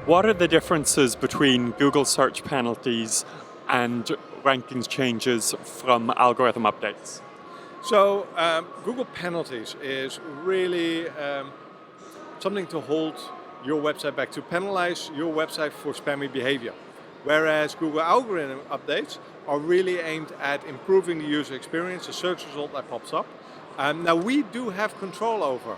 What are the differences between Google search penalties and rankings changes from algorithm updates? So Google penalties is really something to hold your website back, to penalize your website for spammy behavior. Whereas Google algorithm updates are really aimed at improving the user experience, the search result that pops up. Now we do have control over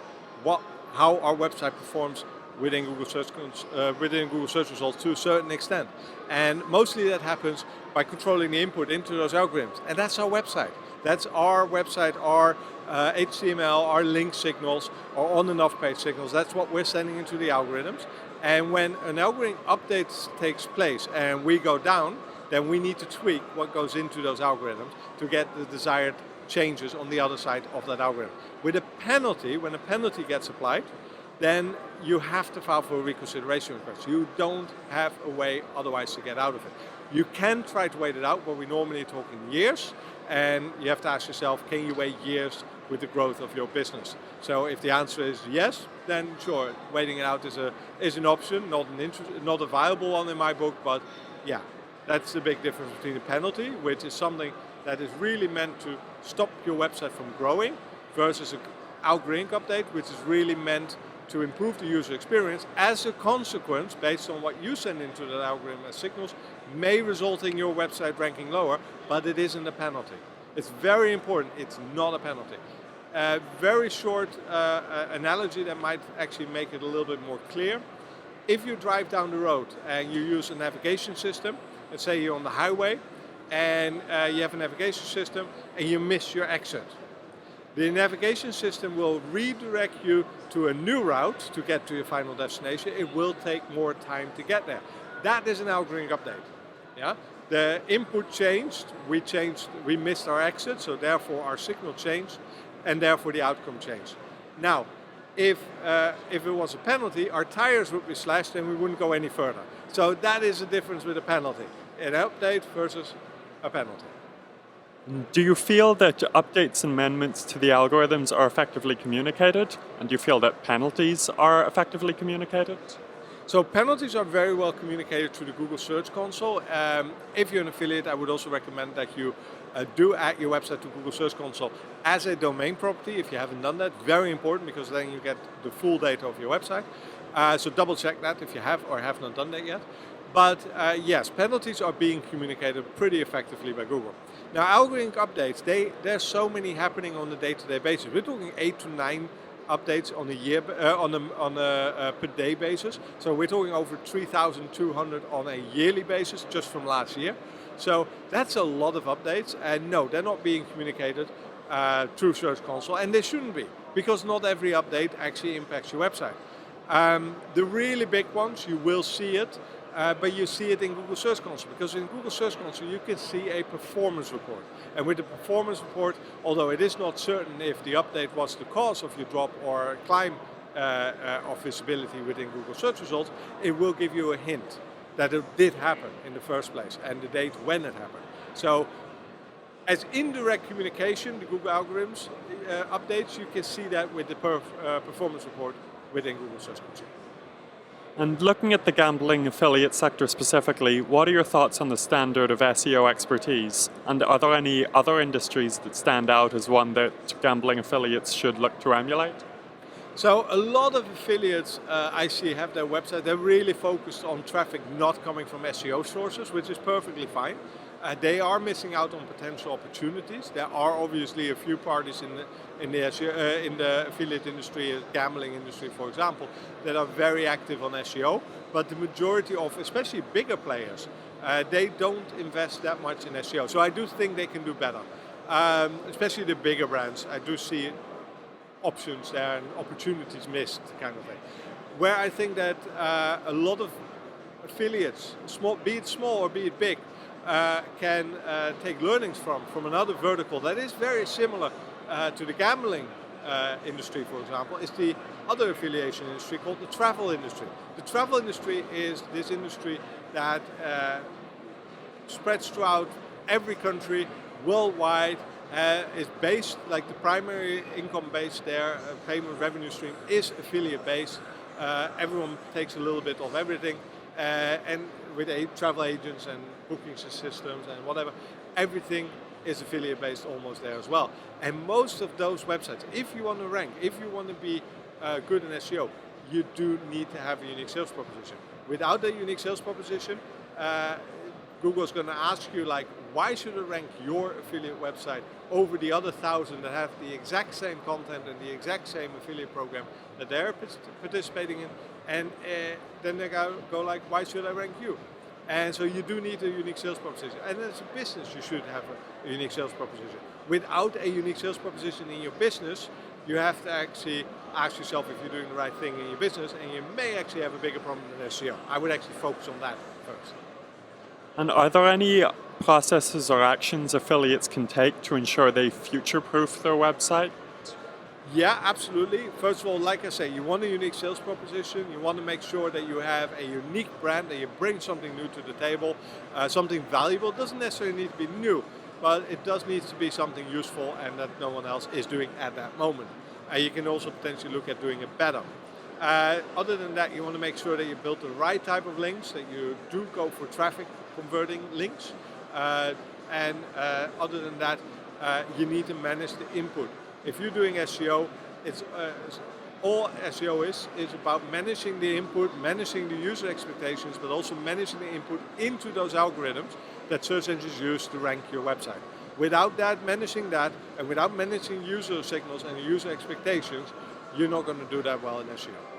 how our website performs within Google Search results to a certain extent. And mostly that happens by controlling the input into those algorithms. And that's our website. That's our website, our HTML, our link signals, our on and off page signals. That's what we're sending into the algorithms. And when an algorithm update takes place and we go down, then we need to tweak what goes into those algorithms to get the desired changes on the other side of that algorithm. With a penalty, when a penalty gets applied, then you have to file for a reconsideration request. You don't have a way otherwise to get out of it. You can try to wait it out, but we normally talk in years, and you have to ask yourself, can you wait years with the growth of your business? So if the answer is yes, then sure, waiting it out is an option, not a viable one in my book, but yeah, that's the big difference between a penalty, which is something that is really meant to stop your website from growing, versus an algorithm update, which is really meant to improve the user experience. As a consequence, based on what you send into that algorithm as signals, may result in your website ranking lower, but it isn't a penalty. It's very important, it's not a penalty. Very short analogy that might actually make it a little bit more clear. If you drive down the road and you use a navigation system, let's say you're on the highway, and you have a navigation system and you miss your exit. The navigation system will redirect you to a new route to get to your final destination. It will take more time to get there. That is an algorithm update. Yeah? The input changed, we missed our exit, so therefore our signal changed, and therefore the outcome changed. Now, if it was a penalty, our tires would be slashed and we wouldn't go any further. So that is the difference with a penalty. An update versus a penalty. Do you feel that updates and amendments to the algorithms are effectively communicated? And do you feel that penalties are effectively communicated? So penalties are very well communicated through the Google Search Console. If you're an affiliate, I would also recommend that you do add your website to Google Search Console as a domain property. If you haven't done that, very important, because then you get the full data of your website. So double check that if you have or have not done that yet. But yes, penalties are being communicated pretty effectively by Google. Now, algorithm updates, there's so many happening on a day-to-day basis. We're talking 8 to 9 updates on a year, on a per day basis. So we're talking over 3,200 on a yearly basis just from last year. So that's a lot of updates, and no, they're not being communicated through Search Console, and they shouldn't be, because not every update actually impacts your website. The really big ones, you will see it, but you see it in Google Search Console, because in Google Search Console you can see a performance report. And with the performance report, although it is not certain if the update was the cause of your drop or climb of visibility within Google Search Results, it will give you a hint that it did happen in the first place and the date when it happened. So as indirect communication, the Google algorithms updates, you can see that with the performance report within Google Search Console. And looking at the gambling affiliate sector specifically, what are your thoughts on the standard of SEO expertise? And are there any other industries that stand out as one that gambling affiliates should look to emulate? So a lot of affiliates I see have their website, they're really focused on traffic not coming from SEO sources, which is perfectly fine. They are missing out on potential opportunities. There are obviously a few parties in the affiliate industry, gambling industry for example, that are very active on SEO, but the majority of, especially bigger players, they don't invest that much in SEO. So I do think they can do better, especially the bigger brands. I do see options there and opportunities missed kind of thing. Where I think that a lot of affiliates, be it small or be it big, can take learnings from another vertical that is very similar to the gambling industry, for example, is the other affiliation industry called the travel industry. The travel industry is this industry that spreads throughout every country, worldwide, is based, like the primary income base there, payment revenue stream is affiliate based. Everyone takes a little bit of everything. and with travel agents and booking systems and whatever, everything is affiliate based almost there as well. And most of those websites, if you want to rank, if you want to be good in SEO, you do need to have a unique sales proposition. Without a unique sales proposition, Google's going to ask you, like, why should I rank your affiliate website over the other 1,000 that have the exact same content and the exact same affiliate program that they're participating in? And then they go like, why should I rank you? And so you do need a unique sales proposition. And as a business, you should have a unique sales proposition. Without a unique sales proposition in your business, you have to actually ask yourself if you're doing the right thing in your business, and you may actually have a bigger problem than SEO. I would actually focus on that first. And are there any processes or actions affiliates can take to ensure they future-proof their website? Yeah, absolutely. First of all, like I say, you want a unique sales proposition. You want to make sure that you have a unique brand, that you bring something new to the table, something valuable. It doesn't necessarily need to be new, but it does need to be something useful and that no one else is doing at that moment. You can also potentially look at doing it better. Other than that, you want to make sure that you build the right type of links, that you do go for traffic converting links. And other than that, you need to manage the input. If you're doing SEO, it's all SEO is about managing the input, managing the user expectations, but also managing the input into those algorithms that search engines use to rank your website. Without that, managing that, and without managing user signals and user expectations, you're not going to do that well in SEO.